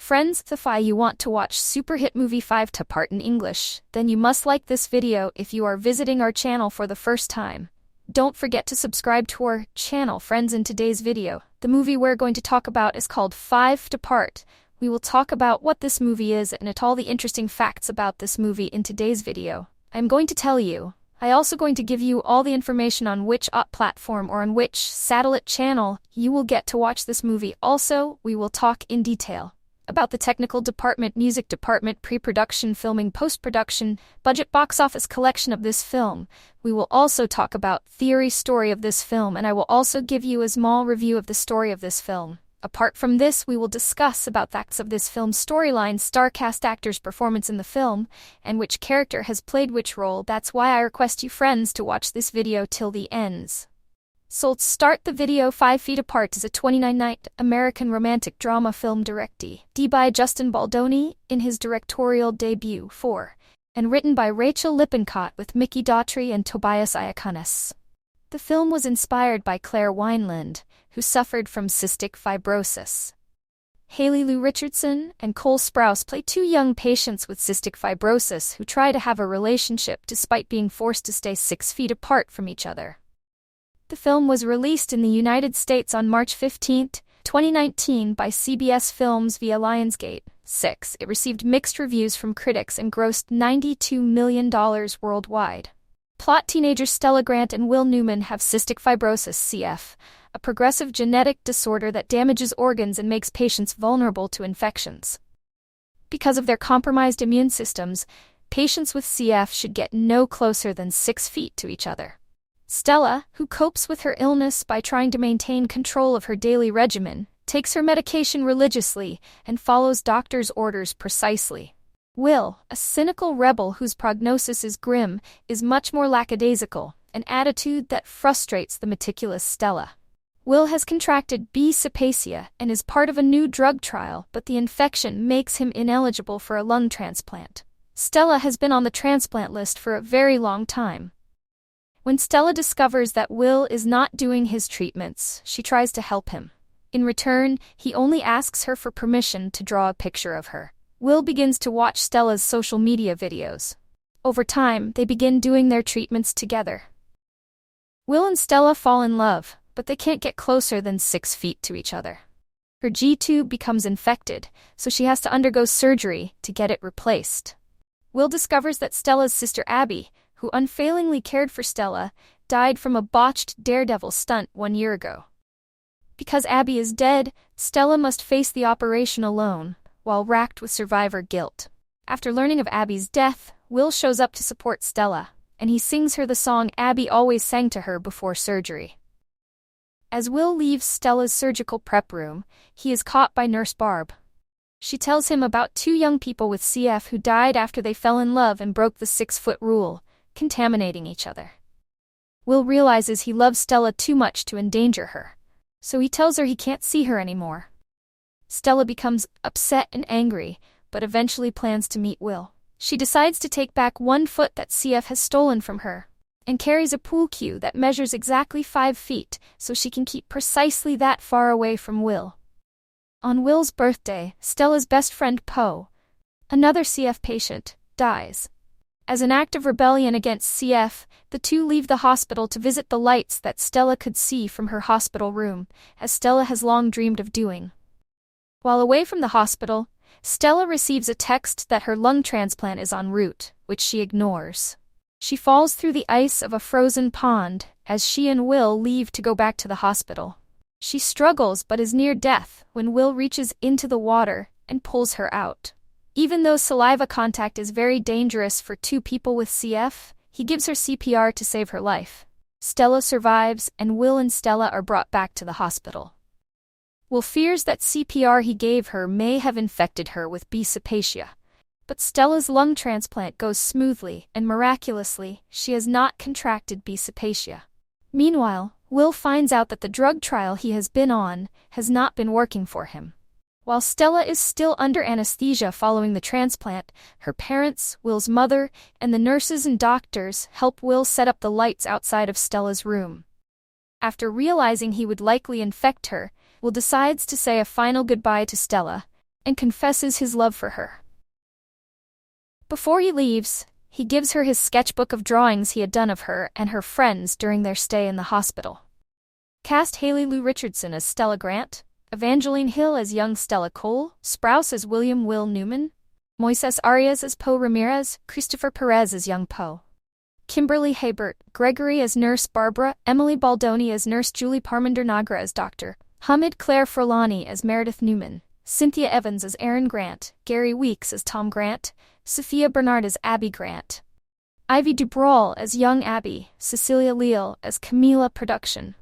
Friends, if you want to watch super hit movie 5-part in English, then you must like this video if you are visiting our channel for the first time. Don't forget to subscribe to our channel, friends. In today's video, the movie we're going to talk about is called 5-part. We will talk about what this movie is and all the interesting facts about this movie in today's video. I'm going to tell you. I'm also going to give you all the information on which platform or on which satellite channel you will get to watch this movie. Also, we will talk in detail about the technical department, music department, pre-production, filming, post-production, budget, box office collection of this film. We will also talk about theory story of this film, and I will also give you a small review of the story of this film. Apart from this, we will discuss about facts of this film's storyline, star cast, actors' performance in the film, and which character has played which role. That's why I request you friends to watch this video till the ends. So let's start the video. 5-Apart is a 29-night American romantic drama film directed by Justin Baldoni in his directorial debut and written by Rachael Lippincott with Mikki, Daughtry, and Tobias Iaconis. The film was inspired by Claire Wineland, who suffered from cystic fibrosis. Haley Lou Richardson and Cole Sprouse play two young patients with cystic fibrosis who try to have a relationship despite being forced to stay 6 feet apart from each other. The film was released in the United States on March 15, 2019 by CBS Films via Lionsgate. It received mixed reviews from critics and grossed $92 million worldwide. Plot: teenagers Stella Grant and Will Newman have cystic fibrosis (CF), a progressive genetic disorder that damages organs and makes patients vulnerable to infections. Because of their compromised immune systems, patients with CF should get no closer than 6 feet to each other. Stella, who copes with her illness by trying to maintain control of her daily regimen, takes her medication religiously and follows doctors' orders precisely. Will, a cynical rebel whose prognosis is grim, is much more lackadaisical, an attitude that frustrates the meticulous Stella. Will has contracted B. cepacia and is part of a new drug trial, but the infection makes him ineligible for a lung transplant. Stella has been on the transplant list for a very long time. When Stella discovers that Will is not doing his treatments, she tries to help him. In return, he only asks her for permission to draw a picture of her. Will begins to watch Stella's social media videos. Over time, they begin doing their treatments together. Will and Stella fall in love, but they can't get closer than 6 feet to each other. Her G-tube becomes infected, so she has to undergo surgery to get it replaced. Will discovers that Stella's sister Abby, who unfailingly cared for Stella, died from a botched daredevil stunt 1 year ago. Because Abby is dead, Stella must face the operation alone, while racked with survivor guilt. After learning of Abby's death, Will shows up to support Stella, and he sings her the song Abby always sang to her before surgery. As Will leaves Stella's surgical prep room, he is caught by Nurse Barb. She tells him about 2 young people with CF who died after they fell in love and broke the 6-foot rule, contaminating each other. Will realizes he loves Stella too much to endanger her, so he tells her he can't see her anymore. Stella becomes upset and angry, but eventually plans to meet Will. She decides to take back 1 foot that CF has stolen from her, and carries a pool cue that measures exactly 5 feet, so she can keep precisely that far away from Will. On Will's birthday, Stella's best friend Poe, another CF patient, dies. As an act of rebellion against CF, the two leave the hospital to visit the lights that Stella could see from her hospital room, as Stella has long dreamed of doing. While away from the hospital, Stella receives a text that her lung transplant is en route, which she ignores. She falls through the ice of a frozen pond as she and Will leave to go back to the hospital. She struggles but is near death when Will reaches into the water and pulls her out. Even though saliva contact is very dangerous for 2 people with CF, he gives her CPR to save her life. Stella survives, and Will and Stella are brought back to the hospital. Will fears that CPR he gave her may have infected her with B. cepacia, but Stella's lung transplant goes smoothly, and miraculously, she has not contracted B. cepacia. Meanwhile, Will finds out that the drug trial he has been on has not been working for him. While Stella is still under anesthesia following the transplant, her parents, Will's mother, and the nurses and doctors help Will set up the lights outside of Stella's room. After realizing he would likely infect her, Will decides to say a final goodbye to Stella, and confesses his love for her. Before he leaves, he gives her his sketchbook of drawings he had done of her and her friends during their stay in the hospital. Cast Haley Lou Richardson as Stella Grant, Evangeline Hill as young Stella Cole, Sprouse as William Will Newman, Moisés Arias as Poe Ramirez, Christopher Perez as young Poe, Kimberly Haybert, Gregory as Nurse Barbara, Emily Baldoni as Nurse Julie Parminder Nagra as Dr. Hamid Claire Furlani as Meredith Newman, Cynthia Evans as Aaron Grant, Gary Weeks as Tom Grant, Sophia Bernard as Abby Grant, Ivy Dubrall as young Abby, Cecilia Leal as Camila Production.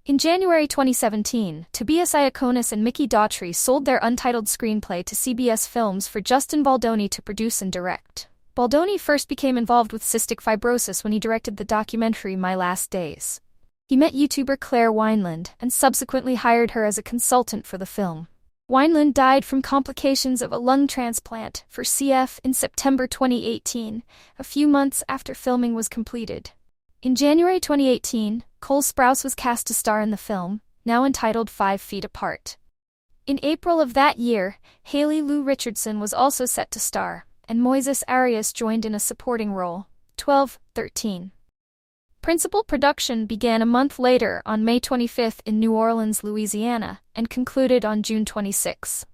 In January 2017, Tobias Iaconis and Mikki Daughtry sold their untitled screenplay to CBS Films for Justin Baldoni to produce and direct. Baldoni first became involved with cystic fibrosis when he directed the documentary My Last Days. He met YouTuber Claire Wineland and subsequently hired her as a consultant for the film. Wineland died from complications of a lung transplant for CF in September 2018, a few months after filming was completed. In January 2018, Cole Sprouse was cast to star in the film, now entitled 5 Feet Apart. In April of that year, Haley Lou Richardson was also set to star, and Moisés Arias joined in a supporting role. 12/13. Principal production began a month later on May 25 in New Orleans, Louisiana, and concluded on June 26.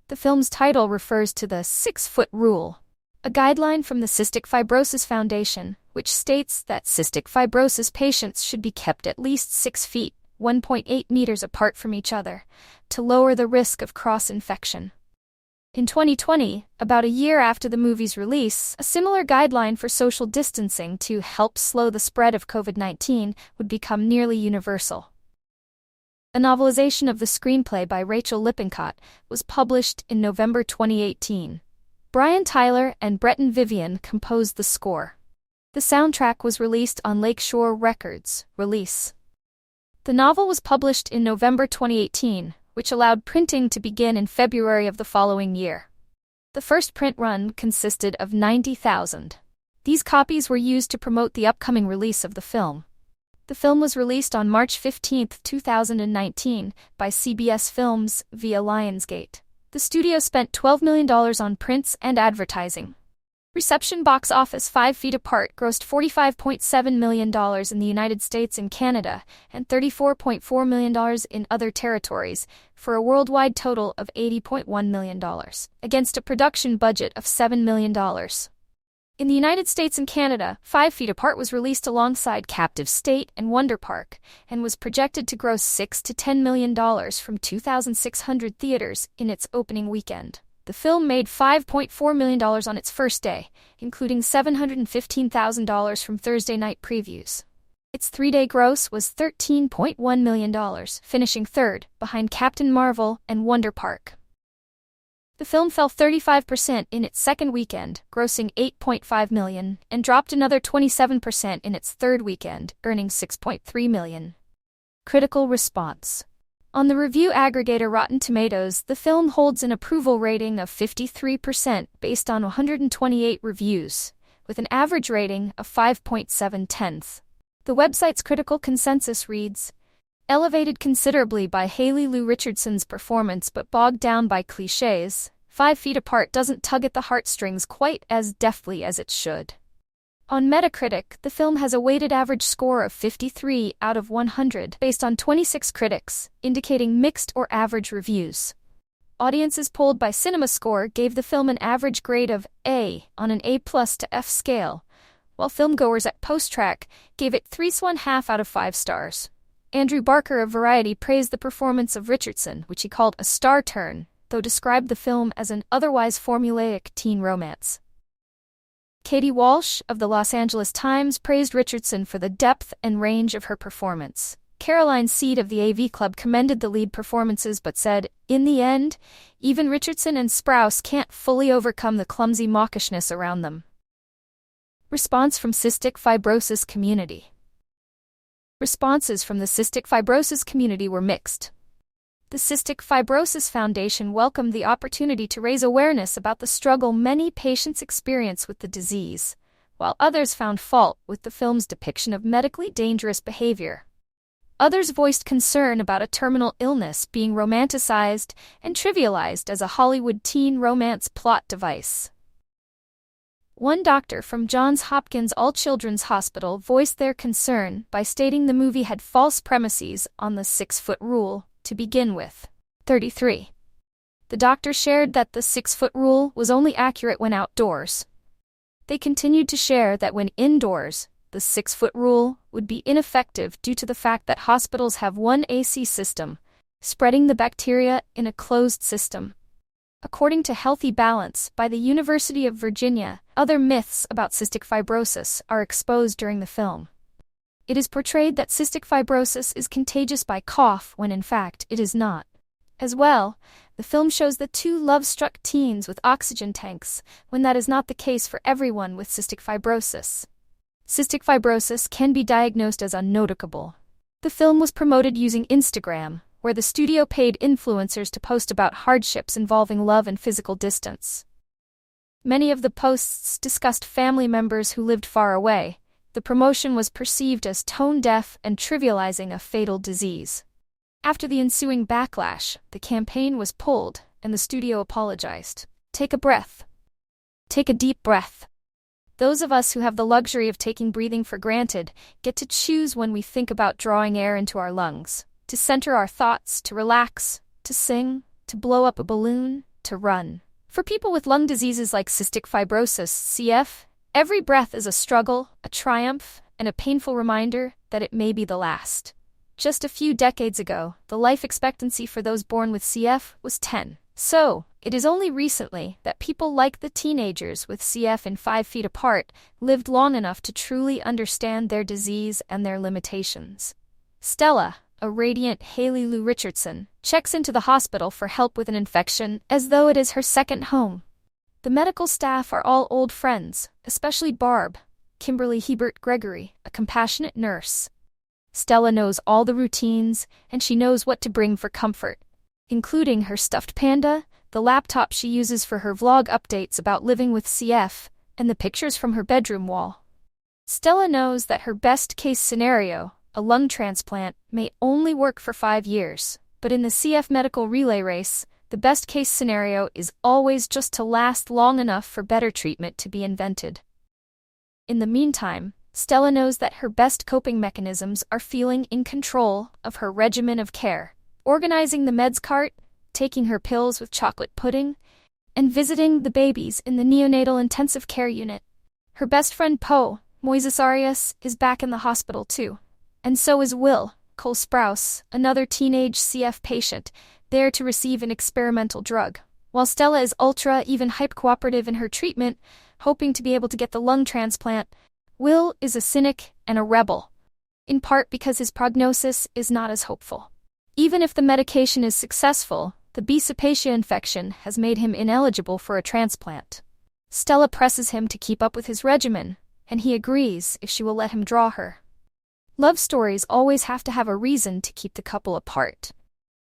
The film's title refers to the 6-foot rule, a guideline from the Cystic Fibrosis Foundation, which states that cystic fibrosis patients should be kept at least 6 feet, 1.8 meters apart from each other, to lower the risk of cross-infection. In 2020, about a year after the movie's release, a similar guideline for social distancing to help slow the spread of COVID-19 would become nearly universal. A novelization of the screenplay by Rachael Lippincott was published in November 2018. Brian Tyler and Breton Vivian composed the score. The soundtrack was released on Lakeshore Records, release. The novel was published in November 2018, which allowed printing to begin in February of the following year. The first print run consisted of 90,000. These copies were used to promote the upcoming release of the film. The film was released on March 15, 2019, by CBS Films via Lionsgate. The studio spent $12 million on prints and advertising. Reception box office 5 Feet Apart grossed $45.7 million in the United States and Canada, and $34.4 million in other territories, for a worldwide total of $80.1 million, against a production budget of $7 million. In the United States and Canada, 5 Feet Apart was released alongside Captive State and Wonder Park, and was projected to gross $6 to $10 million from 2,600 theaters in its opening weekend. The film made $5.4 million on its first day, including $715,000 from Thursday night previews. Its 3-day gross was $13.1 million, finishing third, behind Captain Marvel and Wonder Park. The film fell 35% in its second weekend, grossing $8.5 million, and dropped another 27% in its third weekend, earning $6.3 million. Critical response. On the review aggregator Rotten Tomatoes, the film holds an approval rating of 53% based on 128 reviews, with an average rating of 5.7. The website's critical consensus reads, "Elevated considerably by Haley Lou Richardson's performance but bogged down by cliches, 5 Feet Apart doesn't tug at the heartstrings quite as deftly as it should." On Metacritic, the film has a weighted average score of 53 out of 100 based on 26 critics, indicating mixed or average reviews. Audiences polled by CinemaScore gave the film an average grade of A on an A+ to F scale, while filmgoers at PostTrack gave it 3.5 out of 5 stars. Andrew Barker of Variety praised the performance of Richardson, which he called a star turn, though described the film as an otherwise formulaic teen romance. Katie Walsh of the Los Angeles Times praised Richardson for the depth and range of her performance. Caroline Seed of the AV Club commended the lead performances but said, "In the end, even Richardson and Sprouse can't fully overcome the clumsy mawkishness around them." Response from cystic fibrosis community. Responses from the cystic fibrosis community were mixed. The Cystic Fibrosis Foundation welcomed the opportunity to raise awareness about the struggle many patients experience with the disease, while others found fault with the film's depiction of medically dangerous behavior. Others voiced concern about a terminal illness being romanticized and trivialized as a Hollywood teen romance plot device. One doctor from Johns Hopkins All Children's Hospital voiced their concern by stating the movie had false premises on the 6-foot rule to begin with. 33. The doctor shared that the 6-foot rule was only accurate when outdoors. They continued to share that when indoors, the 6-foot rule would be ineffective due to the fact that hospitals have one AC system, spreading the bacteria in a closed system. According to Healthy Balance by the University of Virginia, other myths about cystic fibrosis are exposed during the film. It is portrayed that cystic fibrosis is contagious by cough when in fact it is not. As well, the film shows the two love-struck teens with oxygen tanks, when that is not the case for everyone with cystic fibrosis. Cystic fibrosis can be diagnosed as unnoticeable. The film was promoted using Instagram, where the studio paid influencers to post about hardships involving love and physical distance. Many of the posts discussed family members who lived far away. The promotion was perceived as tone-deaf and trivializing a fatal disease. After the ensuing backlash, the campaign was pulled, and the studio apologized. Take a breath. Take a deep breath. Those of us who have the luxury of taking breathing for granted get to choose when we think about drawing air into our lungs, to center our thoughts, to relax, to sing, to blow up a balloon, to run. For people with lung diseases like cystic fibrosis, CF, every breath is a struggle, a triumph, and a painful reminder that it may be the last. Just a few decades ago, the life expectancy for those born with CF was 10. So, it is only recently that people like the teenagers with CF and 5 feet apart lived long enough to truly understand their disease and their limitations. Stella, a radiant Haley Lou Richardson, checks into the hospital for help with an infection as though it is her second home. The medical staff are all old friends, especially Barb, Kimberly Hebert Gregory, a compassionate nurse. Stella knows all the routines, and she knows what to bring for comfort, including her stuffed panda, the laptop she uses for her vlog updates about living with CF, and the pictures from her bedroom wall. Stella knows that her best-case scenario, a lung transplant, may only work for 5 years, but in the CF medical relay race, the best-case scenario is always just to last long enough for better treatment to be invented. In the meantime, Stella knows that her best coping mechanisms are feeling in control of her regimen of care, organizing the meds cart, taking her pills with chocolate pudding, and visiting the babies in the neonatal intensive care unit. Her best friend Poe, Moisés Arias, is back in the hospital too. And so is Will, Sprouse, another teenage CF patient, there to receive an experimental drug. While Stella is even hype cooperative in her treatment, hoping to be able to get the lung transplant, Will is a cynic and a rebel, in part because his prognosis is not as hopeful. Even if the medication is successful, the B. cepacia infection has made him ineligible for a transplant. Stella presses him to keep up with his regimen, and he agrees if she will let him draw her. Love stories always have to have a reason to keep the couple apart.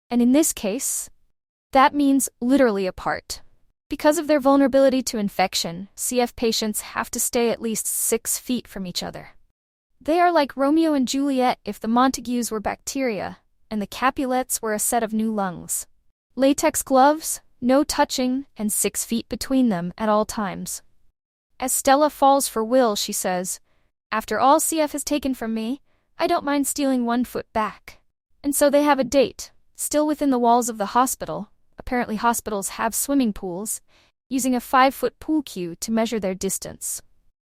And in this case, that means literally apart. Because of their vulnerability to infection, CF patients have to stay at least 6 feet from each other. They are like Romeo and Juliet if the Montagues were bacteria, and the Capulets were a set of new lungs. Latex gloves, no touching, and 6 feet between them at all times. As Stella falls for Will, she says, "After all CF has taken from me, I don't mind stealing 1 foot back." And so they have a date, still within the walls of the hospital. Apparently hospitals have swimming pools, using a 5-foot pool cue to measure their distance.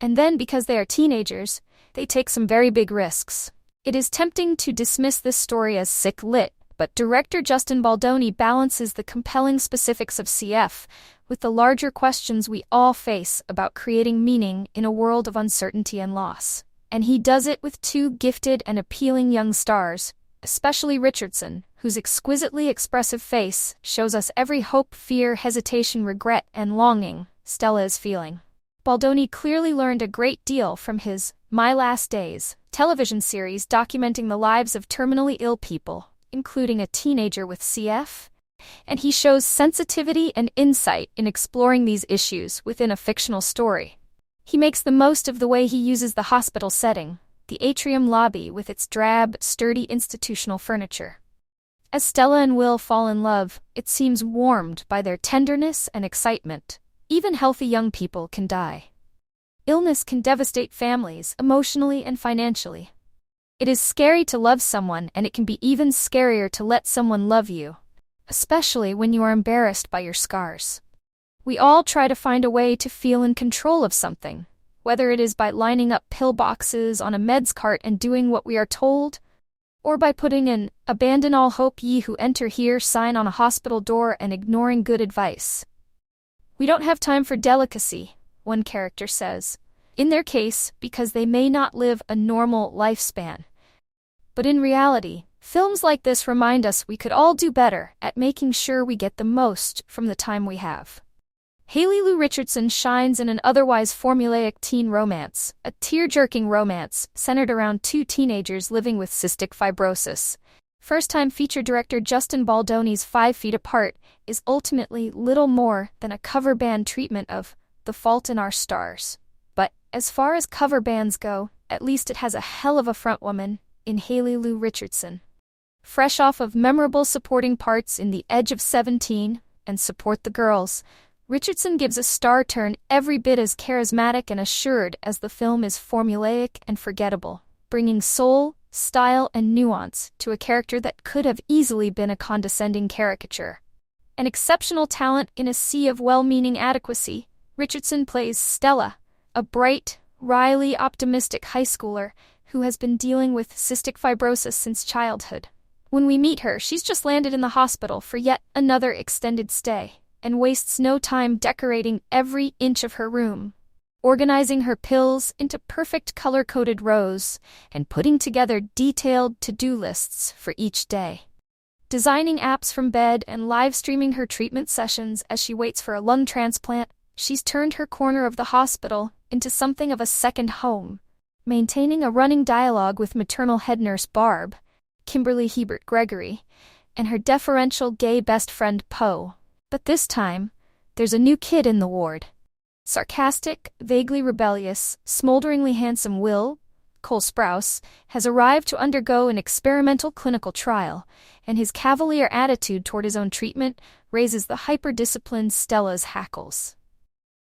And then, because they are teenagers, they take some very big risks. It is tempting to dismiss this story as sick lit, but director Justin Baldoni balances the compelling specifics of CF with the larger questions we all face about creating meaning in a world of uncertainty and loss. And he does it with 2 gifted and appealing young stars, especially Richardson, whose exquisitely expressive face shows us every hope, fear, hesitation, regret, and longing Stella is feeling. Baldoni clearly learned a great deal from his My Last Days television series documenting the lives of terminally ill people, including a teenager with CF, and he shows sensitivity and insight in exploring these issues within a fictional story. He makes the most of the way he uses the hospital setting, the atrium lobby with its drab, sturdy institutional furniture. As Stella and Will fall in love, it seems warmed by their tenderness and excitement. Even healthy young people can die. Illness can devastate families emotionally and financially. It is scary to love someone, and it can be even scarier to let someone love you, especially when you are embarrassed by your scars. We all try to find a way to feel in control of something, whether it is by lining up pill boxes on a meds cart and doing what we are told, or by putting an "abandon all hope ye who enter here" sign on a hospital door and ignoring good advice. We don't have time for delicacy, one character says, in their case because they may not live a normal lifespan. But in reality, films like this remind us we could all do better at making sure we get the most from the time we have. Haley Lou Richardson shines in an otherwise formulaic teen romance, a tear-jerking romance centered around two teenagers living with cystic fibrosis. First-time feature director Justin Baldoni's 5 Feet Apart is ultimately little more than a cover band treatment of The Fault in Our Stars. But, as far as cover bands go, at least it has a hell of a frontwoman in Haley Lou Richardson. Fresh off of memorable supporting parts in The Edge of 17 and Support the Girls, Richardson gives a star turn every bit as charismatic and assured as the film is formulaic and forgettable, bringing soul, style, and nuance to a character that could have easily been a condescending caricature. An exceptional talent in a sea of well-meaning adequacy, Richardson plays Stella, a bright, wryly optimistic high schooler who has been dealing with cystic fibrosis since childhood. When we meet her, she's just landed in the hospital for yet another extended stay, and wastes no time decorating every inch of her room, organizing her pills into perfect color-coded rows, and putting together detailed to-do lists for each day. Designing apps from bed and live-streaming her treatment sessions as she waits for a lung transplant, she's turned her corner of the hospital into something of a second home, maintaining a running dialogue with maternal head nurse Barb, Kimberly Hebert Gregory, and her deferential gay best friend Poe. But this time, there's a new kid in the ward. Sarcastic, vaguely rebellious, smolderingly handsome Will, Cole Sprouse, has arrived to undergo an experimental clinical trial, and his cavalier attitude toward his own treatment raises the hyper-disciplined Stella's hackles.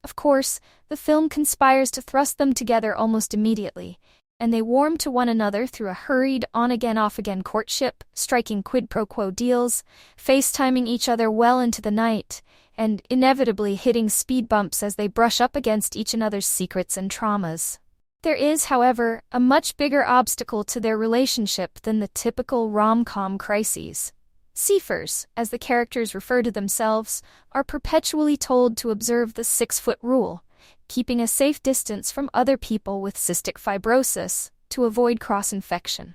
Of course, the film conspires to thrust them together almost immediately, and they warm to one another through a hurried on-again off-again courtship, striking quid pro quo deals, FaceTiming each other well into the night, and inevitably hitting speed bumps as they brush up against each other's secrets and traumas. There is, however, a much bigger obstacle to their relationship than the typical rom-com crises. Seafers, as the characters refer to themselves, are perpetually told to observe the 6-foot rule, keeping a safe distance from other people with cystic fibrosis to avoid cross-infection.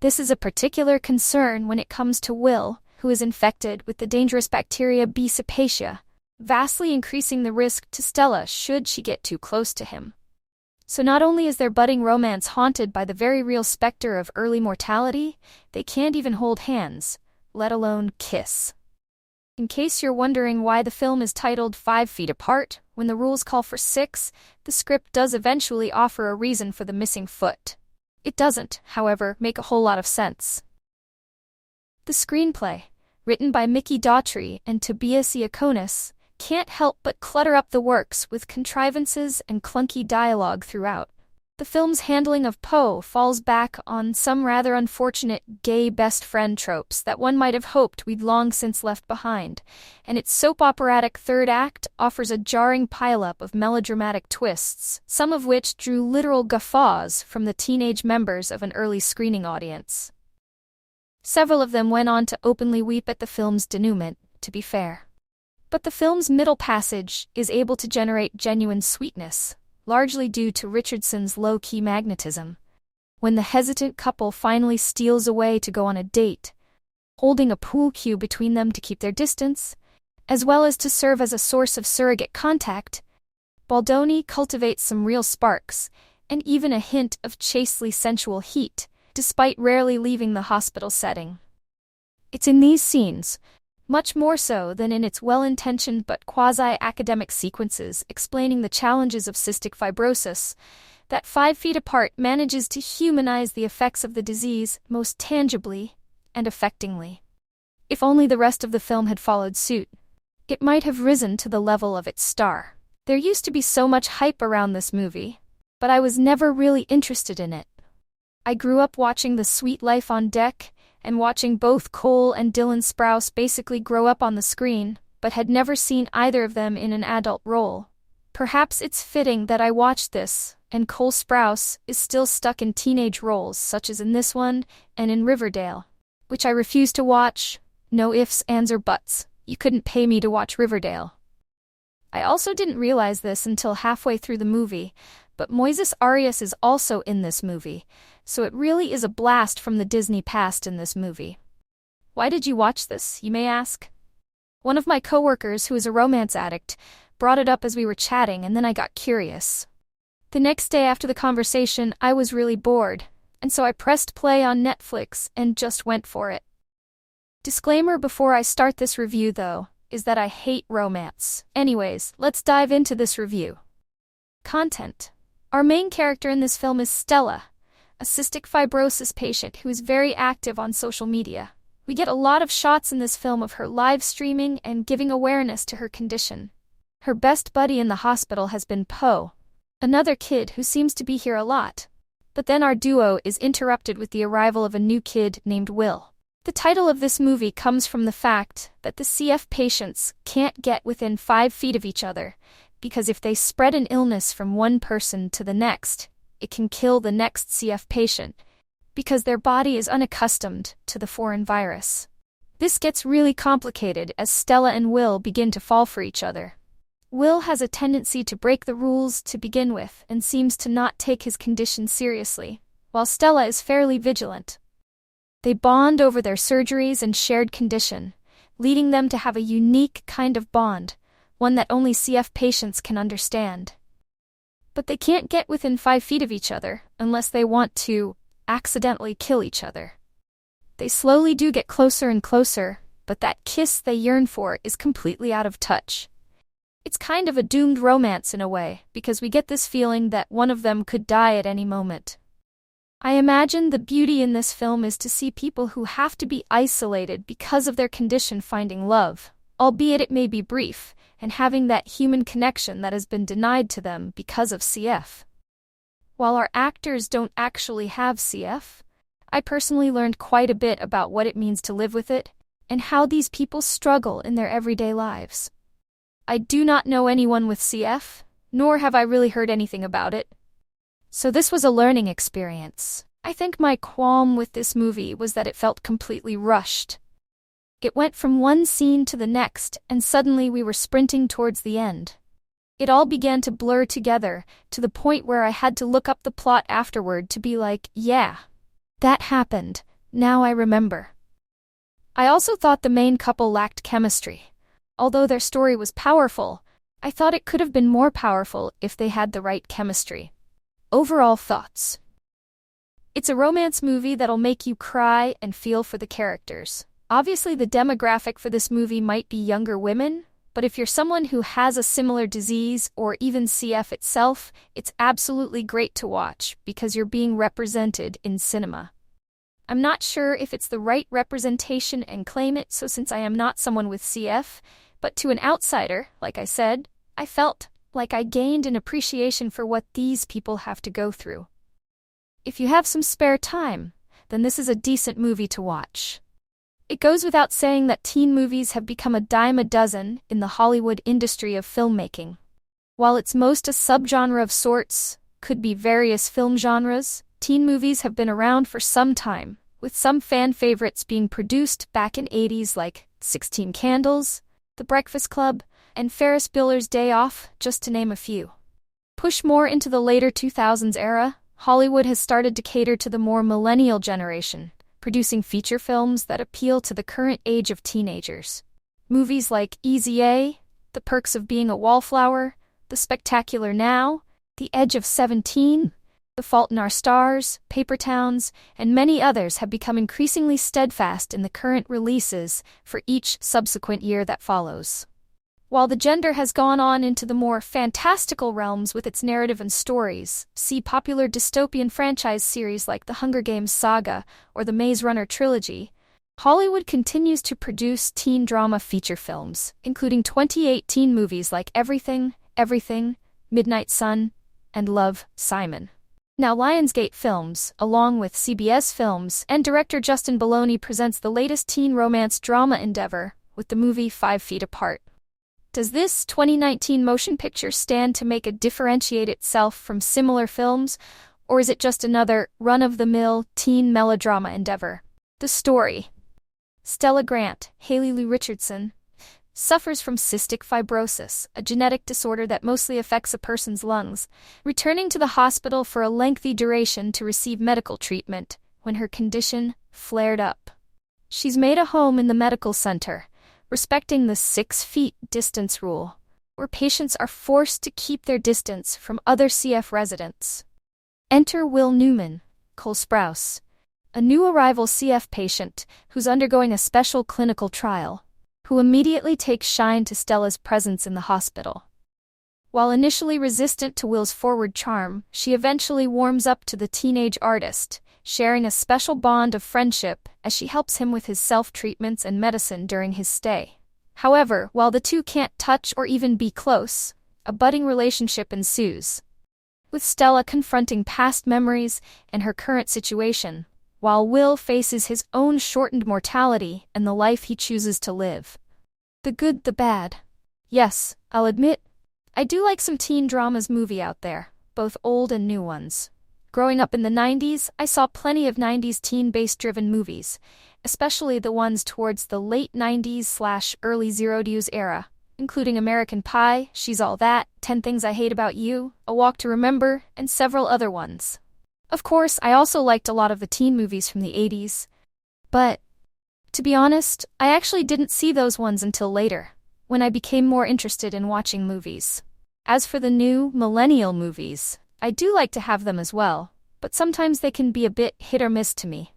This is a particular concern when it comes to Will, who is infected with the dangerous bacteria B. cepacia, vastly increasing the risk to Stella should she get too close to him. So not only is their budding romance haunted by the very real specter of early mortality, they can't even hold hands, let alone kiss. In case you're wondering why the film is titled 5 Feet Apart, when the rules call for 6, the script does eventually offer a reason for the missing foot. It doesn't, however, make a whole lot of sense. The screenplay, written by Mikki Daughtry and Tobias Iaconis, can't help but clutter up the works with contrivances and clunky dialogue throughout. The film's handling of Poe falls back on some rather unfortunate gay best friend tropes that one might have hoped we'd long since left behind, and its soap operatic third act offers a jarring pileup of melodramatic twists, some of which drew literal guffaws from the teenage members of an early screening audience. Several of them went on to openly weep at the film's denouement, to be fair. But the film's middle passage is able to generate genuine sweetness, largely due to Richardson's low-key magnetism. When the hesitant couple finally steals away to go on a date, holding a pool cue between them to keep their distance, as well as to serve as a source of surrogate contact, Baldoni cultivates some real sparks, and even a hint of chastely sensual heat, despite rarely leaving the hospital setting. It's in these scenes, much more so than in its well-intentioned but quasi-academic sequences explaining the challenges of cystic fibrosis, that 5 Feet Apart manages to humanize the effects of the disease most tangibly and affectingly. If only the rest of the film had followed suit, it might have risen to the level of its star. There used to be so much hype around this movie, but I was never really interested in it. I grew up watching The Sweet Life on Deck, and watching both Cole and Dylan Sprouse basically grow up on the screen, but had never seen either of them in an adult role. Perhaps it's fitting that I watched this, and Cole Sprouse is still stuck in teenage roles such as in this one and in Riverdale, which I refuse to watch. No ifs, ands, or buts. You couldn't pay me to watch Riverdale. I also didn't realize this until halfway through the movie, but Moisés Arias is also in this movie, so it really is a blast from the Disney past in this movie. Why did you watch this, you may ask? One of my coworkers, who is a romance addict, brought it up as we were chatting, and then I got curious. The next day after the conversation, I was really bored, and so I pressed play on Netflix and just went for it. Disclaimer before I start this review, though, is that I hate romance. Anyways, let's dive into this review. Content. Our main character in this film is Stella, a cystic fibrosis patient who is very active on social media. We get a lot of shots in this film of her live streaming and giving awareness to her condition. Her best buddy in the hospital has been Poe, another kid who seems to be here a lot. But then our duo is interrupted with the arrival of a new kid named Will. The title of this movie comes from the fact that the CF patients can't get within 5 feet of each other, because if they spread an illness from one person to the next, it can kill the next CF patient, because their body is unaccustomed to the foreign virus. This gets really complicated as Stella and Will begin to fall for each other. Will has a tendency to break the rules to begin with and seems to not take his condition seriously, while Stella is fairly vigilant. They bond over their surgeries and shared condition, leading them to have a unique kind of bond, one that only CF patients can understand. But they can't get within 5 feet of each other unless they want to accidentally kill each other. They slowly do get closer and closer, but that kiss they yearn for is completely out of touch. It's kind of a doomed romance in a way, because we get this feeling that one of them could die at any moment. I imagine the beauty in this film is to see people who have to be isolated because of their condition finding love, albeit it may be brief, and having that human connection that has been denied to them because of CF. While our actors don't actually have CF, I personally learned quite a bit about what it means to live with it, and how these people struggle in their everyday lives. I do not know anyone with CF, nor have I really heard anything about it. So this was a learning experience. I think my qualm with this movie was that it felt completely rushed. It went from one scene to the next, and suddenly we were sprinting towards the end. It all began to blur together, to the point where I had to look up the plot afterward to be like, yeah, that happened, now I remember. I also thought the main couple lacked chemistry. Although their story was powerful, I thought it could have been more powerful if they had the right chemistry. Overall thoughts. It's a romance movie that'll make you cry and feel for the characters. Obviously the demographic for this movie might be younger women, but if you're someone who has a similar disease or even CF itself, it's absolutely great to watch because you're being represented in cinema. I'm not sure if it's the right representation and claim it, so since I am not someone with CF, but to an outsider, like I said, I felt like I gained an appreciation for what these people have to go through. If you have some spare time, then this is a decent movie to watch. It goes without saying that teen movies have become a dime a dozen in the Hollywood industry of filmmaking. While it's most a subgenre of sorts, could be various film genres, teen movies have been around for some time, with some fan favorites being produced back in '80s like 16 Candles, The Breakfast Club, and Ferris Bueller's Day Off, just to name a few. Push more into the later 2000s era, Hollywood has started to cater to the more millennial generation, producing feature films that appeal to the current age of teenagers. Movies like Easy A, The Perks of Being a Wallflower, The Spectacular Now, The Edge of 17, The Fault in Our Stars, Paper Towns, and many others have become increasingly steadfast in the current releases for each subsequent year that follows. While the genre has gone on into the more fantastical realms with its narrative and stories, see popular dystopian franchise series like the Hunger Games saga or the Maze Runner trilogy, Hollywood continues to produce teen drama feature films, including 2018 movies like Everything, Everything, Midnight Sun, and Love, Simon. Now Lionsgate Films, along with CBS Films and director Justin Baldoni, presents the latest teen romance drama endeavor with the movie 5 Feet Apart. Does this 2019 motion picture stand to make it differentiate itself from similar films, or is it just another run-of-the-mill teen melodrama endeavor? The story. Stella Grant, Haley Lou Richardson, suffers from cystic fibrosis, a genetic disorder that mostly affects a person's lungs, returning to the hospital for a lengthy duration to receive medical treatment when her condition flared up. She's made a home in the medical center, respecting the 6 feet distance rule, where patients are forced to keep their distance from other CF residents. Enter Will Newman, Cole Sprouse, a new arrival CF patient who's undergoing a special clinical trial, who immediately takes shine to Stella's presence in the hospital. While initially resistant to Will's forward charm, she eventually warms up to the teenage artist, sharing a special bond of friendship as she helps him with his self-treatments and medicine during his stay. However, while the two can't touch or even be close, a budding relationship ensues, with Stella confronting past memories and her current situation, while Will faces his own shortened mortality and the life he chooses to live. The good, the bad. Yes, I'll admit, I do like some teen dramas movie out there, both old and new ones. Growing up in the 90s, I saw plenty of 90s teen-based driven movies, especially the ones towards the late 90s/early Zeros era, including American Pie, She's All That, 10 Things I Hate About You, A Walk to Remember, and several other ones. Of course, I also liked a lot of the teen movies from the 80s. But, to be honest, I actually didn't see those ones until later, when I became more interested in watching movies. As for the new, millennial movies, I do like to have them as well, but sometimes they can be a bit hit or miss to me.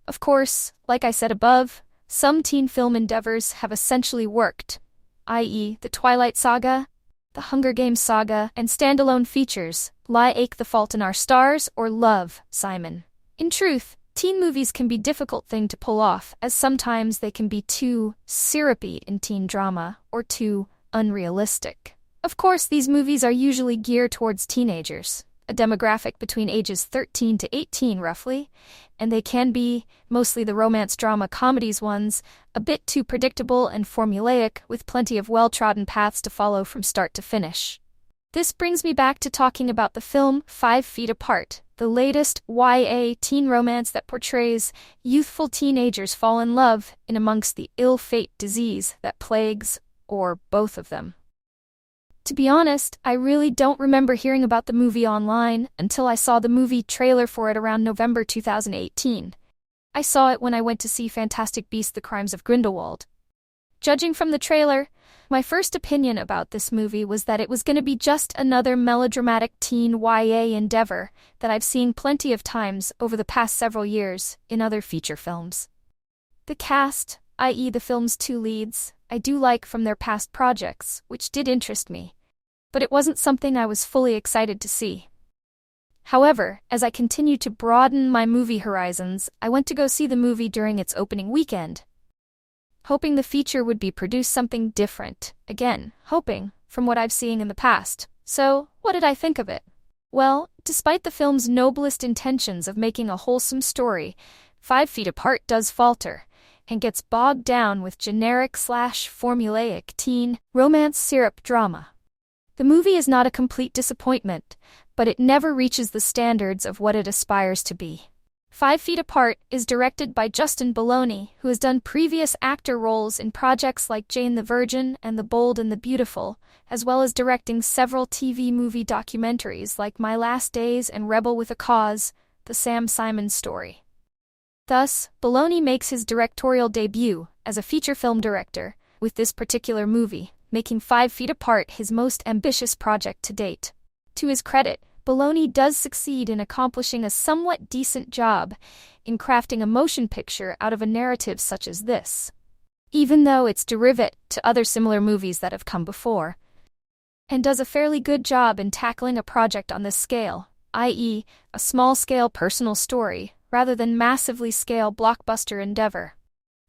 Of course, like I said above, some teen film endeavors have essentially worked, i.e., the Twilight Saga, the Hunger Games saga, and standalone features, like The Fault in Our Stars or Love, Simon. In truth, teen movies can be a difficult thing to pull off, as sometimes they can be too syrupy in teen drama, or too unrealistic. Of course, these movies are usually geared towards teenagers, a demographic between ages 13 to 18 roughly, and they can be, mostly the romance drama comedies ones, a bit too predictable and formulaic with plenty of well-trodden paths to follow from start to finish. This brings me back to talking about the film 5 Feet Apart, the latest YA teen romance that portrays youthful teenagers fall in love in amongst the ill-fate disease that plagues, or both of them. To be honest, I really don't remember hearing about the movie online until I saw the movie trailer for it around November 2018. I saw it when I went to see Fantastic Beasts: The Crimes of Grindelwald. Judging from the trailer, my first opinion about this movie was that it was going to be just another melodramatic teen YA endeavor that I've seen plenty of times over the past several years in other feature films. The cast, i.e. the film's 2 leads, I do like from their past projects, which did interest me, but it wasn't something I was fully excited to see. However, as I continued to broaden my movie horizons, I went to go see the movie during its opening weekend, hoping the feature would be produced something different, again, hoping, from what I've seen in the past. So, what did I think of it? Well, despite the film's noblest intentions of making a wholesome story, 5 Feet Apart does falter, and gets bogged down with generic/formulaic teen romance syrup drama. The movie is not a complete disappointment, but it never reaches the standards of what it aspires to be. 5 Feet Apart is directed by Justin Baldoni, who has done previous actor roles in projects like Jane the Virgin and The Bold and the Beautiful, as well as directing several TV movie documentaries like My Last Days and Rebel with a Cause, the Sam Simon story. Thus, Baldoni makes his directorial debut as a feature film director with this particular movie, making 5 Feet Apart his most ambitious project to date. To his credit, Baldoni does succeed in accomplishing a somewhat decent job in crafting a motion picture out of a narrative such as this, even though it's derivative to other similar movies that have come before, and does a fairly good job in tackling a project on this scale, i.e., a small-scale personal story, rather than massively scale blockbuster endeavor.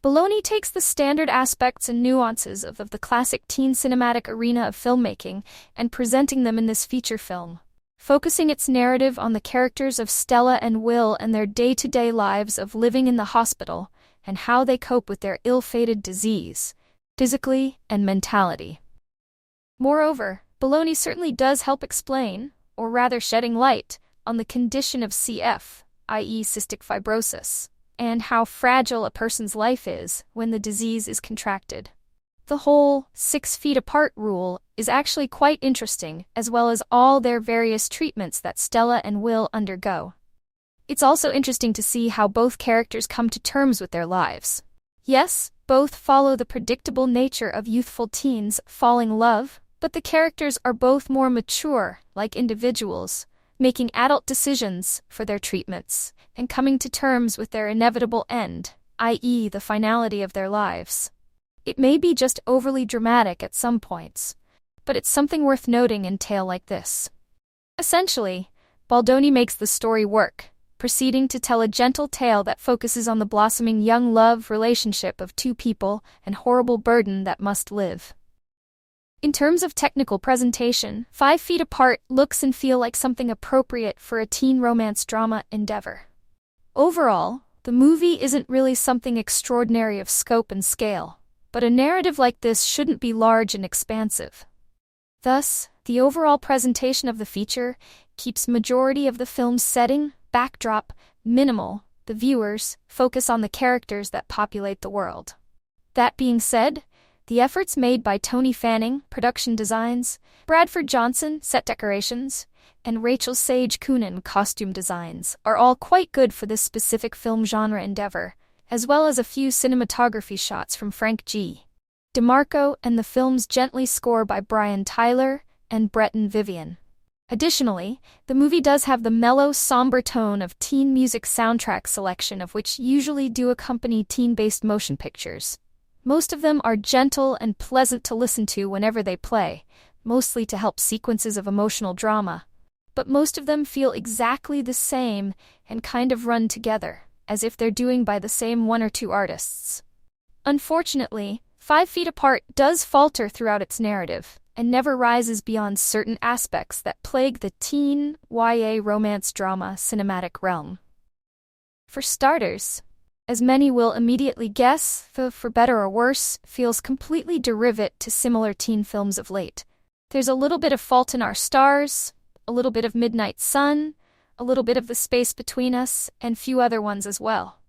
Baldoni takes the standard aspects and nuances of the classic teen cinematic arena of filmmaking and presenting them in this feature film, focusing its narrative on the characters of Stella and Will and their day-to-day lives of living in the hospital and how they cope with their ill-fated disease, physically and mentality. Moreover, Baldoni certainly does help explain, or rather shedding light, on the condition of CF, i.e. cystic fibrosis, and how fragile a person's life is when the disease is contracted. The whole 6 feet apart rule is actually quite interesting, as well as all their various treatments that Stella and Will undergo. It's also interesting to see how both characters come to terms with their lives. Yes, both follow the predictable nature of youthful teens falling in love, but the characters are both more mature, like individuals, making adult decisions for their treatments, and coming to terms with their inevitable end, i.e. the finality of their lives. It may be just overly dramatic at some points, but it's something worth noting in a tale like this. Essentially, Baldoni makes the story work, proceeding to tell a gentle tale that focuses on the blossoming young love relationship of two people and horrible burden that must live. In terms of technical presentation, 5 Feet Apart looks and feel like something appropriate for a teen romance drama endeavor. Overall, the movie isn't really something extraordinary of scope and scale, but a narrative like this shouldn't be large and expansive. Thus, the overall presentation of the feature keeps majority of the film's setting, backdrop, minimal. The viewers focus on the characters that populate the world. That being said, the efforts made by Tony Fanning, production designs, Bradford Johnson, set decorations, and Rachael Sage Coonan, costume designs, are all quite good for this specific film genre endeavor, as well as a few cinematography shots from Frank G. DeMarco and the film's gently score by Brian Tyler and Breton Vivian. Additionally, the movie does have the mellow, somber tone of teen music soundtrack selection of which usually do accompany teen-based motion pictures. Most of them are gentle and pleasant to listen to whenever they play, mostly to help sequences of emotional drama. But most of them feel exactly the same and kind of run together, as if they're doing by the same 1 or 2 artists. Unfortunately, 5 Feet Apart does falter throughout its narrative, and never rises beyond certain aspects that plague the teen, YA romance drama cinematic realm. For starters, as many will immediately guess, the For Better or Worse feels completely derivative to similar teen films of late. There's a little bit of Fault in Our Stars, a little bit of Midnight Sun, a little bit of The Space Between Us, and few other ones as well.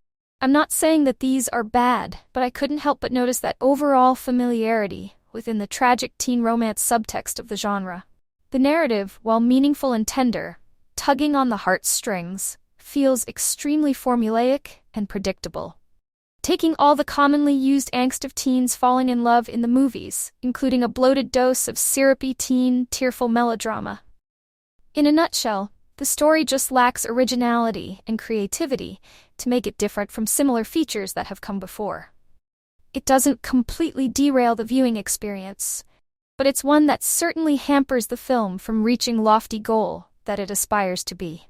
I'm not saying that these are bad, but I couldn't help but notice that overall familiarity within the tragic teen romance subtext of the genre. The narrative, while meaningful and tender, tugging on the heartstrings, feels extremely formulaic and predictable. Taking all the commonly used angst of teens falling in love in the movies, including a bloated dose of syrupy teen, tearful melodrama. In a nutshell, the story just lacks originality and creativity to make it different from similar features that have come before. It doesn't completely derail the viewing experience, but it's one that certainly hampers the film from reaching lofty goal that it aspires to be.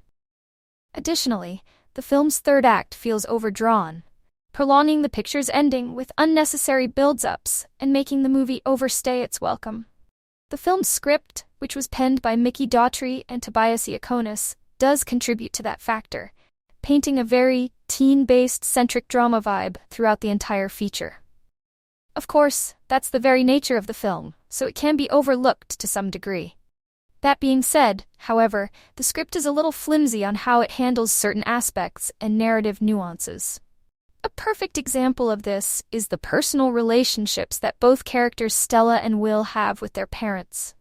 Additionally, the film's third act feels overdrawn, prolonging the picture's ending with unnecessary build-ups and making the movie overstay its welcome. The film's script, which was penned by Mikki Daughtry and Tobias Iaconis, does contribute to that factor, painting a very teen-based centric drama vibe throughout the entire feature. Of course, that's the very nature of the film, so it can be overlooked to some degree. That being said, however, the script is a little flimsy on how it handles certain aspects and narrative nuances. A perfect example of this is the personal relationships that both characters Stella and Will have with their parents.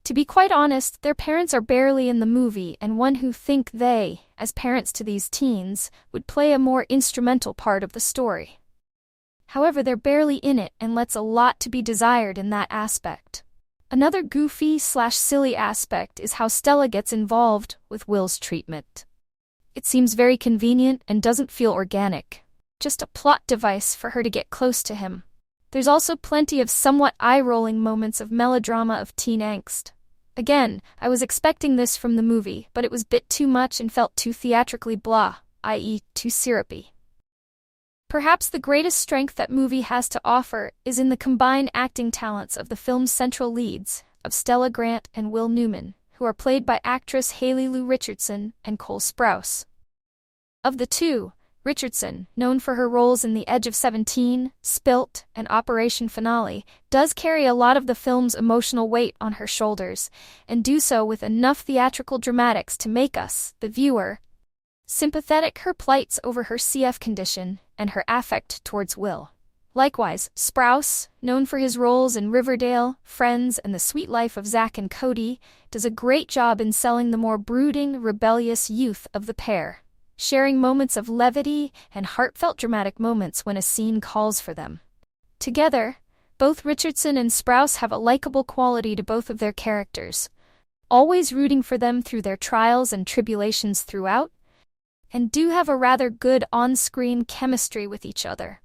To be quite honest, their parents are barely in the movie, and one who think they, as parents to these teens, would play a more instrumental part of the story. However, they're barely in it and lets a lot to be desired in that aspect. Another goofy/silly aspect is how Stella gets involved with Will's treatment. It seems very convenient and doesn't feel organic. Just a plot device for her to get close to him. There's also plenty of somewhat eye-rolling moments of melodrama of teen angst. Again, I was expecting this from the movie, but it was a bit too much and felt too theatrically blah, i.e., too syrupy. Perhaps the greatest strength that movie has to offer is in the combined acting talents of the film's central leads, of Stella Grant and Will Newman, who are played by actress Haley Lou Richardson and Cole Sprouse. Of the two, Richardson, known for her roles in The Edge of 17, Spilt, and Operation Finale, does carry a lot of the film's emotional weight on her shoulders, and do so with enough theatrical dramatics to make us, the viewer, sympathetic her plights over her CF condition and her affect towards Will. Likewise, Sprouse, known for his roles in Riverdale, Friends, and The Sweet Life of Zack and Cody, does a great job in selling the more brooding, rebellious youth of the pair, sharing moments of levity and heartfelt dramatic moments when a scene calls for them. Together, both Richardson and Sprouse have a likable quality to both of their characters, always rooting for them through their trials and tribulations throughout, and do have a rather good on-screen chemistry with each other,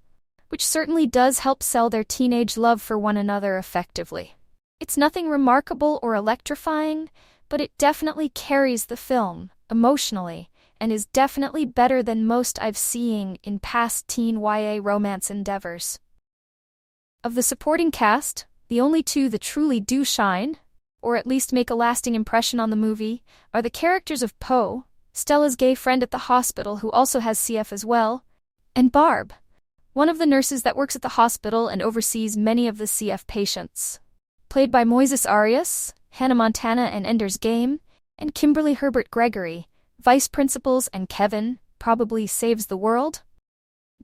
which certainly does help sell their teenage love for one another effectively. It's nothing remarkable or electrifying, but it definitely carries the film, emotionally, and is definitely better than most I've seen in past teen YA romance endeavors. Of the supporting cast, the only two that truly do shine, or at least make a lasting impression on the movie, are the characters of Poe, Stella's gay friend at the hospital who also has CF as well, and Barb, one of the nurses that works at the hospital and oversees many of the CF patients. Played by Moisés Arias, Hannah Montana and Ender's Game, and Kimberly Herbert Gregory, Vice Principals and Kevin, probably saves the world.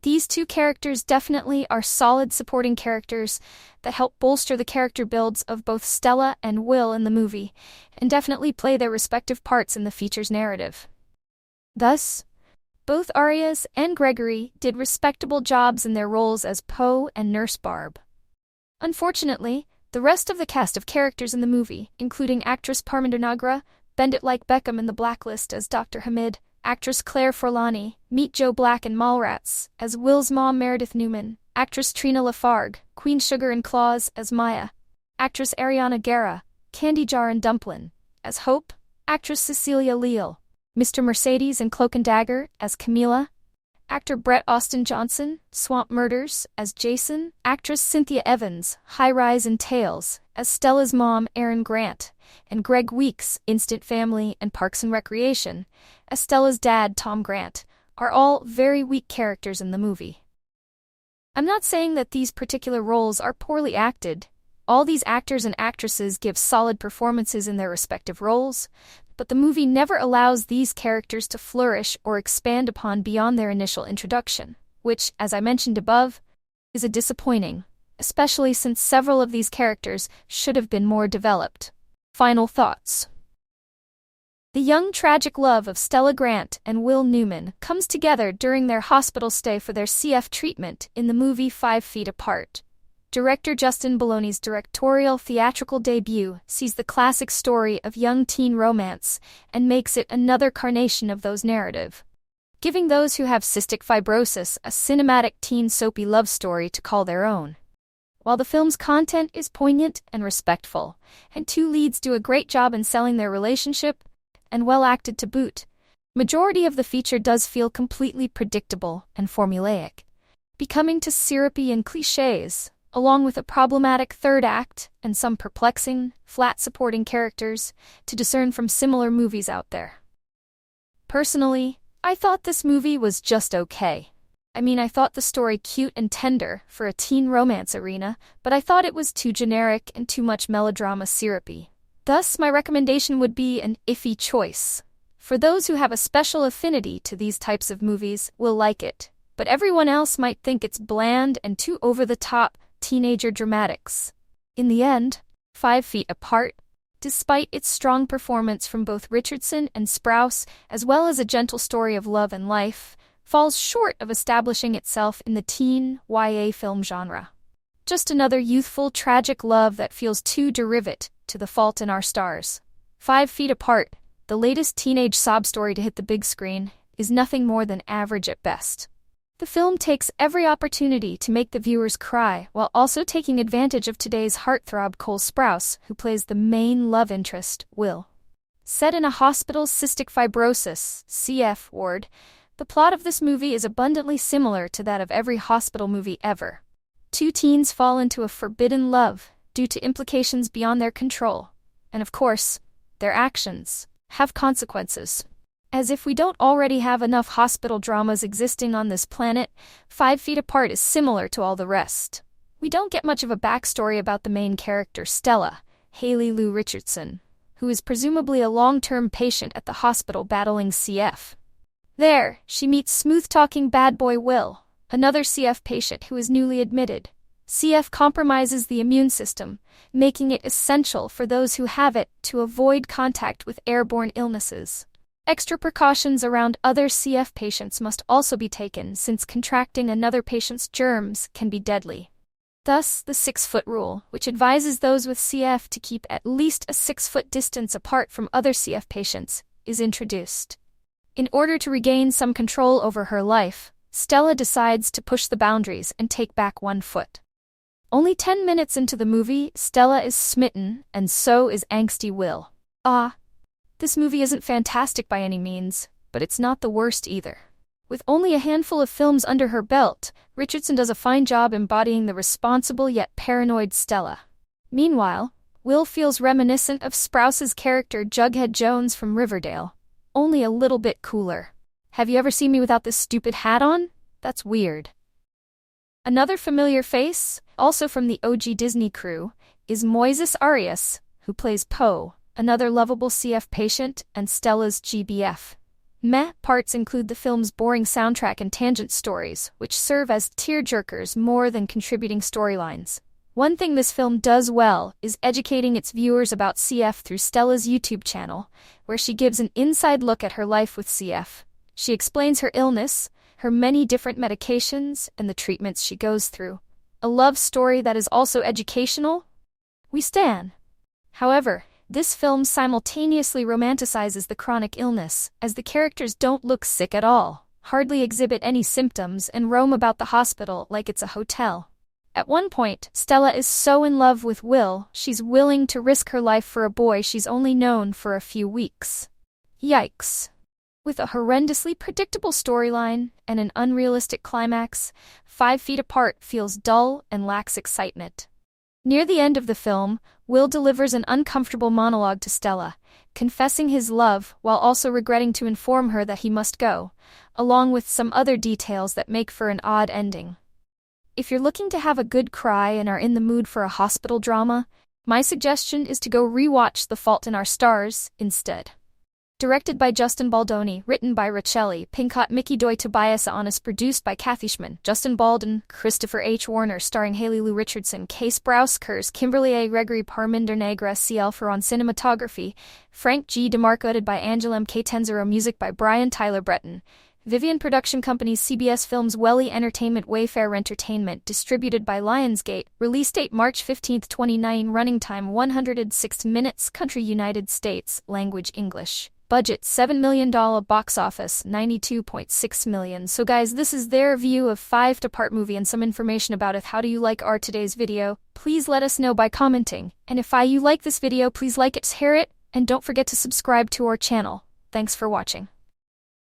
These two characters definitely are solid supporting characters that help bolster the character builds of both Stella and Will in the movie, and definitely play their respective parts in the feature's narrative. Thus, both Arias and Gregory did respectable jobs in their roles as Poe and Nurse Barb. Unfortunately, the rest of the cast of characters in the movie, including actress Parminder Nagra, Bend It Like Beckham in The Blacklist as Dr. Hamid, actress Claire Forlani, Meet Joe Black in Mallrats as Will's mom Meredith Newman, actress Trina Lafargue, Queen Sugar and Claus as Maya, actress Ariana Guerra, Candy Jar and Dumplin as Hope, actress Cecilia Leal, Mr. Mercedes and Cloak and Dagger as Camila, actor Brett Austin Johnson, Swamp Murders as Jason, actress Cynthia Evans, High Rise and Tales as Stella's mom Erin Grant, and Greg Weeks, Instant Family and Parks and Recreation, as Stella's dad Tom Grant, are all very weak characters in the movie. I'm not saying that these particular roles are poorly acted. All these actors and actresses give solid performances in their respective roles, but the movie never allows these characters to flourish or expand upon beyond their initial introduction, which, as I mentioned above, is a disappointing, especially since several of these characters should have been more developed. Final thoughts. The young tragic love of Stella Grant and Will Newman comes together during their hospital stay for their CF treatment in the movie 5 Feet Apart. Director Justin Baldoni's directorial theatrical debut sees the classic story of young teen romance and makes it another carnation of those narrative, giving those who have cystic fibrosis a cinematic teen soapy love story to call their own. While the film's content is poignant and respectful, and two leads do a great job in selling their relationship, and well acted to boot, majority of the feature does feel completely predictable and formulaic, becoming too syrupy and cliches, along with a problematic third act and some perplexing, flat supporting characters to discern from similar movies out there. Personally, I thought this movie was just okay. I thought the story cute and tender for a teen romance arena, but I thought it was too generic and too much melodrama syrupy. Thus, my recommendation would be an iffy choice. For those who have a special affinity to these types of movies will like it, but everyone else might think it's bland and too over-the-top teenager dramatics. In the end, 5 Feet Apart, despite its strong performance from both Richardson and Sprouse, as well as a gentle story of love and life, falls short of establishing itself in the teen YA film genre. Just another youthful tragic love that feels too derivative to The Fault in Our Stars. 5 Feet Apart, the latest teenage sob story to hit the big screen, is nothing more than average at best. The film takes every opportunity to make the viewers cry while also taking advantage of today's heartthrob Cole Sprouse, who plays the main love interest, Will. Set in a hospital's cystic fibrosis (CF) ward, the plot of this movie is abundantly similar to that of every hospital movie ever. 2 teens fall into a forbidden love due to implications beyond their control, and of course, their actions have consequences. As if we don't already have enough hospital dramas existing on this planet, 5 Feet Apart is similar to all the rest. We don't get much of a backstory about the main character Stella, Hayley Lou Richardson, who is presumably a long-term patient at the hospital battling CF. There, she meets smooth-talking bad boy Will, another CF patient who is newly admitted. CF compromises the immune system, making it essential for those who have it to avoid contact with airborne illnesses. Extra precautions around other CF patients must also be taken since contracting another patient's germs can be deadly. Thus, the 6-foot rule, which advises those with CF to keep at least a 6-foot distance apart from other CF patients, is introduced. In order to regain some control over her life, Stella decides to push the boundaries and take back 1 foot. Only 10 minutes into the movie, Stella is smitten, and so is angsty Will. This movie isn't fantastic by any means, but it's not the worst either. With only a handful of films under her belt, Richardson does a fine job embodying the responsible yet paranoid Stella. Meanwhile, Will feels reminiscent of Sprouse's character Jughead Jones from Riverdale, only a little bit cooler. Have you ever seen me without this stupid hat on? That's weird. Another familiar face, also from the OG Disney crew, is Moisés Arias, who plays Poe, another lovable CF patient and Stella's GBF. Parts include the film's boring soundtrack and tangent stories, which serve as tearjerkers more than contributing storylines. One thing this film does well is educating its viewers about CF through Stella's YouTube channel, where she gives an inside look at her life with CF. She explains her illness, her many different medications, and the treatments she goes through. A love story that is also educational? We stan. However, this film simultaneously romanticizes the chronic illness, as the characters don't look sick at all, hardly exhibit any symptoms, and roam about the hospital like it's a hotel. At one point, Stella is so in love with Will, she's willing to risk her life for a boy she's only known for a few weeks. Yikes. With a horrendously predictable storyline and an unrealistic climax, 5 Feet Apart feels dull and lacks excitement. Near the end of the film, Will delivers an uncomfortable monologue to Stella, confessing his love while also regretting to inform her that he must go, along with some other details that make for an odd ending. If you're looking to have a good cry and are in the mood for a hospital drama, my suggestion is to go rewatch The Fault in Our Stars instead. Directed by Justin Baldoni, written by Rachael, Lippincott, Mikki, Tobias Honest, produced by Cathy, Schulman, Justin Baldon, Christopher H. Warner, starring Hayley Lou Richardson, K. Sprouse, Kurz, Kimberly A. Gregory, Parminder Nagra, C.L. Ferron, cinematography, Frank G. DeMarco, edited by Angela M. K. Tenzero, music by Brian Tyler Breton. Vivian Production Company's CBS Films, Welle Entertainment, Wayfair Entertainment, distributed by Lionsgate, release date March 15, 2019, running time 106 minutes, country United States, language English. Budget $7 million, box office $92.6 million. So guys, this is their view of 5 Feet Apart movie and some information about it. How do you like our today's video? Please let us know by commenting. And if you like this video, please like it, share it, and don't forget to subscribe to our channel. Thanks for watching.